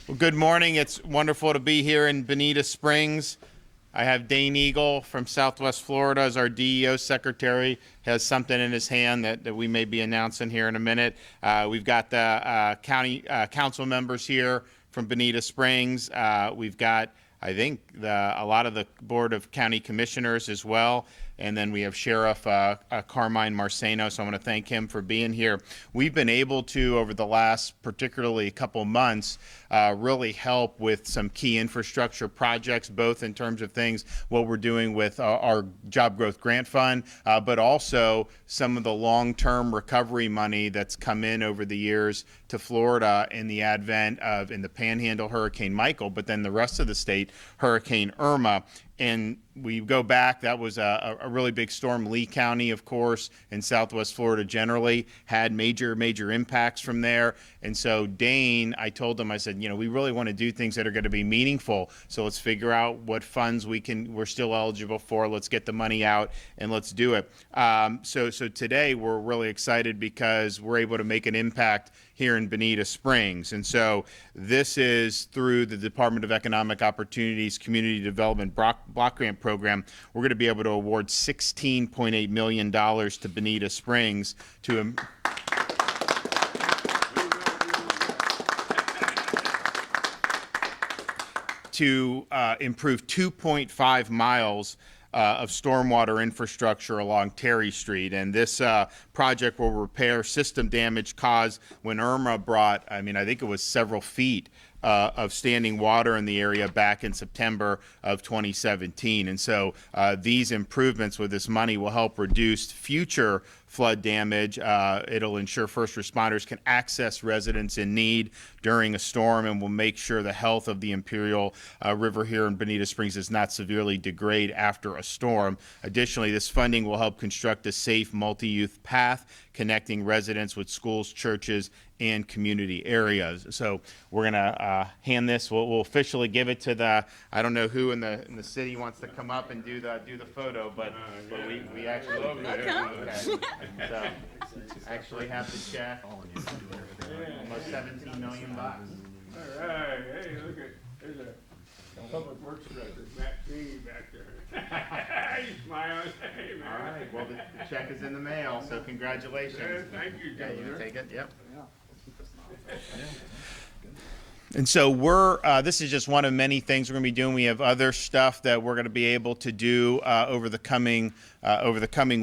Well, good morning. It's wonderful to be here in Bonita Springs. I have Dane Eagle from Southwest Florida as our DEO secretary. Has something in his hand that we may be announcing here in a minute. We've got the county council members here from Bonita Springs. We've got, I think, a lot of the Board of County Commissioners as well. And then we have Sheriff Carmine Marceno, so I want to thank him for being here. We've been able to, over the last particularly couple months, really help with some key infrastructure projects, both in terms of things, what we're doing with our Job Growth Grant Fund, but also some of the long-term recovery money that's come in over the years to Florida in the advent of, in the Panhandle, Hurricane Michael, but then the rest of the state, Hurricane Irma. And we go back, that was a really big storm. Lee County, of course, and Southwest Florida generally had major impacts from there. And so Dane, I told him, I said, we really want to do things that are going to be meaningful. So let's figure out what funds we're still eligible for. Let's get the money out and let's do it. So today we're really excited because we're able to make an impact here in Bonita Springs. And so this is through the Department of Economic Opportunities Community Development Block Grant Program. We're going to be able to award $16.8 million to Bonita Springs to improve 2.5 miles of stormwater infrastructure along Terry Street. And this project will repair system damage caused when Irma brought, I think it was several feet of standing water in the area back in September of 2017. And so these improvements with this money will help reduce future flood damage. It'll ensure first responders can access residents in need during a storm, and will make sure the health of the Imperial River here in Bonita Springs does not severely degrade after a storm. Additionally, this funding will help construct a safe multi-use path connecting residents with schools, churches, and community areas. So we're going to hand this. We'll officially give it to I don't know who in the city wants to come up and do the photo, but we actually so actually have the check. Almost 17 million bucks. All right, hey, look at there's a public works director, Matt Dane, back there. He's smiling. Hey, man. All right. Well, the check is in the mail, so congratulations. Thank you, Yeah, you Governor. take it. Yep. And so this is just one of many things we're going to be doing. We have other stuff that we're going to be able to do over the coming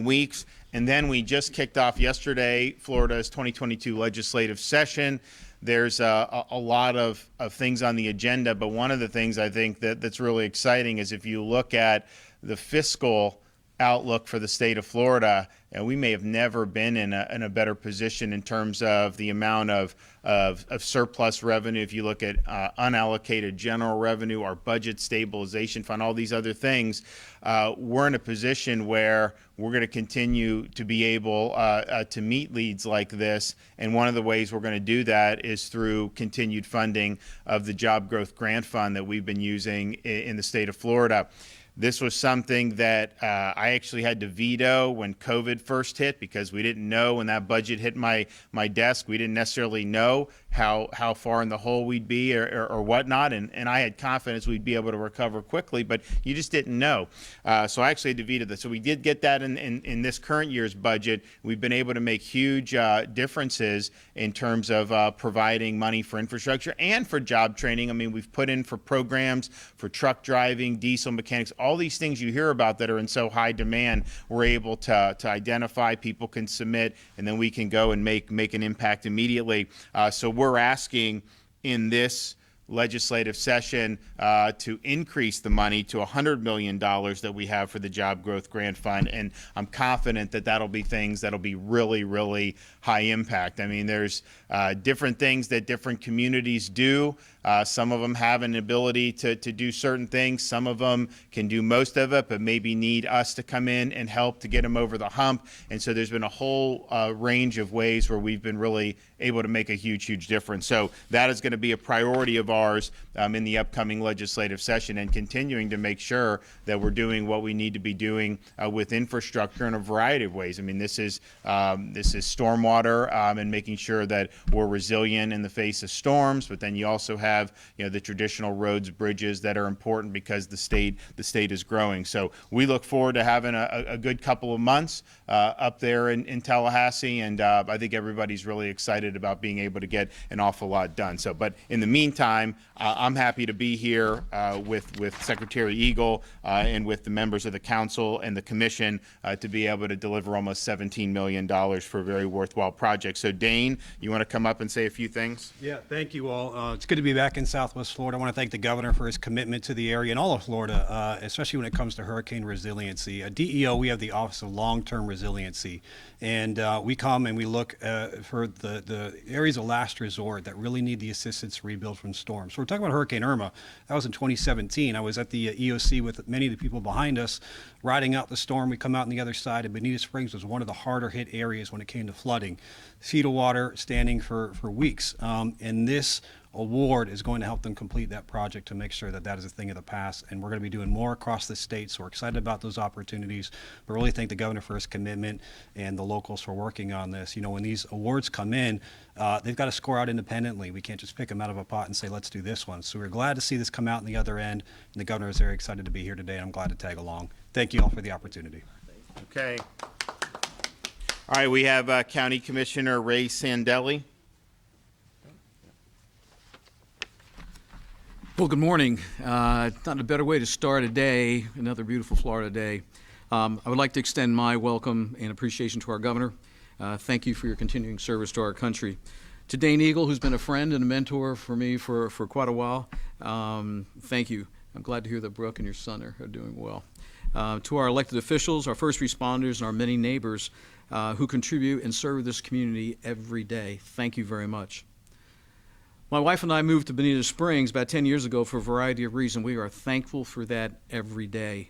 weeks. And then we just kicked off yesterday Florida's 2022 legislative session. There's a lot of things on the agenda, but one of the things I think that's really exciting is if you look at the fiscal outlook for the state of Florida, and we may have never been in a better position in terms of the amount of surplus revenue. If you look at unallocated general revenue, our budget stabilization fund, all these other things, we're in a position where we're going to continue to be able to meet leads like this. And one of the ways we're going to do that is through continued funding of the Job Growth Grant Fund that we've been using in the state of Florida. This was something that I actually had to veto when COVID first hit, because we didn't know when that budget hit my desk. We didn't necessarily know how far in the hole we'd be or whatnot, and I had confidence we'd be able to recover quickly, but you just didn't know. So I actually had to veto that. So we did get that in this current year's budget. We've been able to make huge differences in terms of providing money for infrastructure and for job training. I mean, we've put in for programs for truck driving, diesel mechanics, all these things you hear about that are in so high demand. We're able to identify, people can submit, and then we can go and make an impact immediately. So we're asking in this legislative session to increase the money to $100 million that we have for the Job Growth Grant Fund, and I'm confident that that'll be things that'll be really, really high impact. I mean, there's different things that different communities do. Some of them have an ability to do certain things. Some of them can do most of it, but maybe need us to come in and help to get them over the hump. And so there's been a whole range of ways where we've been really able to make a huge difference. So that is going to be a priority of ours in the upcoming legislative session, and continuing to make sure that we're doing what we need to be doing with infrastructure in a variety of ways. I mean, this is stormwater stormwater and making sure that we're resilient in the face of storms. But then you also have, the traditional roads, bridges that are important because the state is growing. So we look forward to having a good couple of months up there in Tallahassee, and I think everybody's really excited about being able to get an awful lot done. So, but in the meantime, I'm happy to be here with Secretary Eagle and with the members of the council and the commission to be able to deliver almost $17 million for a very worthwhile project. So Dane, you want to come up and say a few things? Yeah, thank you all. It's good to be back in Southwest Florida. I want to thank the governor for his commitment to the area and all of Florida, especially when it comes to hurricane resiliency. At DEO, we have the Office of Long-Term Resiliency, and we come and we look for the areas of last resort that really need the assistance to rebuild from storms. So we're talking about Hurricane Irma. That was in 2017. I was at the EOC with many of the people behind us, riding out the storm. We come out on the other side, and Bonita Springs was one of the harder hit areas when it came to flooding. Feet of water standing for weeks. And this award is going to help them complete that project to make sure that that is a thing of the past. And we're going to be doing more across the state. So we're excited about those opportunities. But really thank the governor for his commitment and the locals for working on this. When these awards come in, they've got to score out independently. We can't just pick them out of a pot and say, let's do this one. So we're glad to see this come out on the other end. And the governor is very excited to be here today. And I'm glad to tag along. Thank you all for the opportunity. Okay. All right, we have County Commissioner Ray Sandelli. Well, good morning. Not a better way to start a day, another beautiful Florida day. I would like to extend my welcome and appreciation to our governor. Thank you for your continuing service to our country. To Dane Eagle, who's been a friend and a mentor for me for quite a while, thank you. I'm glad to hear that Brooke and your son are doing well. To our elected officials, our first responders, and our many neighbors who contribute and serve this community every day, thank you very much. My wife and I moved to Bonita Springs about 10 years ago for a variety of reasons. We are thankful for that every day.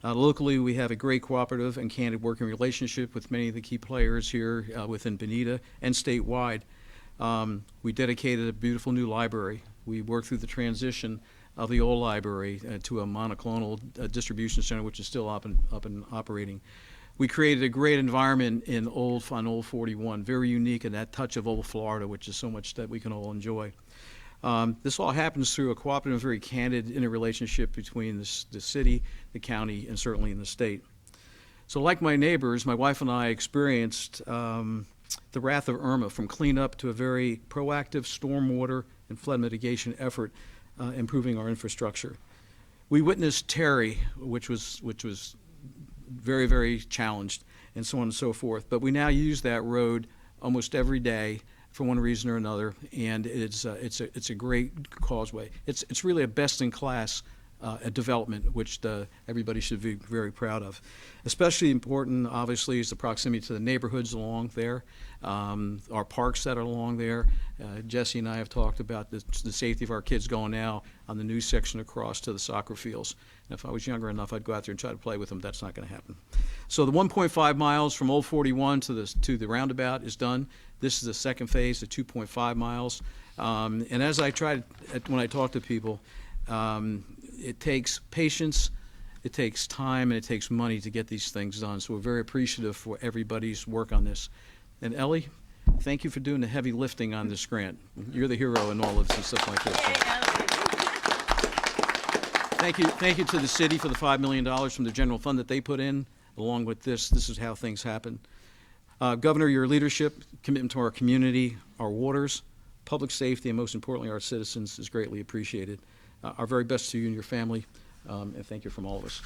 Locally, we have a great cooperative and candid working relationship with many of the key players here within Bonita and statewide. We dedicated a beautiful new library. We worked through the transition of the old library to a monoclonal distribution center, which is still up and operating. We created a great environment on Old 41, very unique in that touch of old Florida, which is so much that we can all enjoy. This all happens through a cooperative, very candid interrelationship between the city, the county, and certainly in the state. So like my neighbors, my wife and I experienced the wrath of Irma, from cleanup to a very proactive stormwater and flood mitigation effort, improving our infrastructure. We witnessed Terry, which was very, very challenged, and so on and so forth. But we now use that road almost every day for one reason or another, and it's a great causeway. It's really a best-in-class development, which everybody should be very proud of. Especially important, obviously, is the proximity to the neighborhoods along there, our parks that are along there. Jesse and I have talked about the safety of our kids going now on the new section across to the soccer fields. And if I was younger enough, I'd go out there and try to play with them. That's not going to happen. So the 1.5 miles from Old 41 to the roundabout is done. This is the second phase, the 2.5 miles. And as I when I talk to people, it takes patience, it takes time, and it takes money to get these things done. So we're very appreciative for everybody's work on this. And Ellie, thank you for doing the heavy lifting on this grant. You're the hero in all of this and stuff like this. Thank you to the city for the $5 million from the general fund that they put in. Along with this is how things happen. Governor, your leadership, commitment to our community, our waters, public safety, and most importantly, our citizens is greatly appreciated. Our very best to you and your family, and thank you from all of us.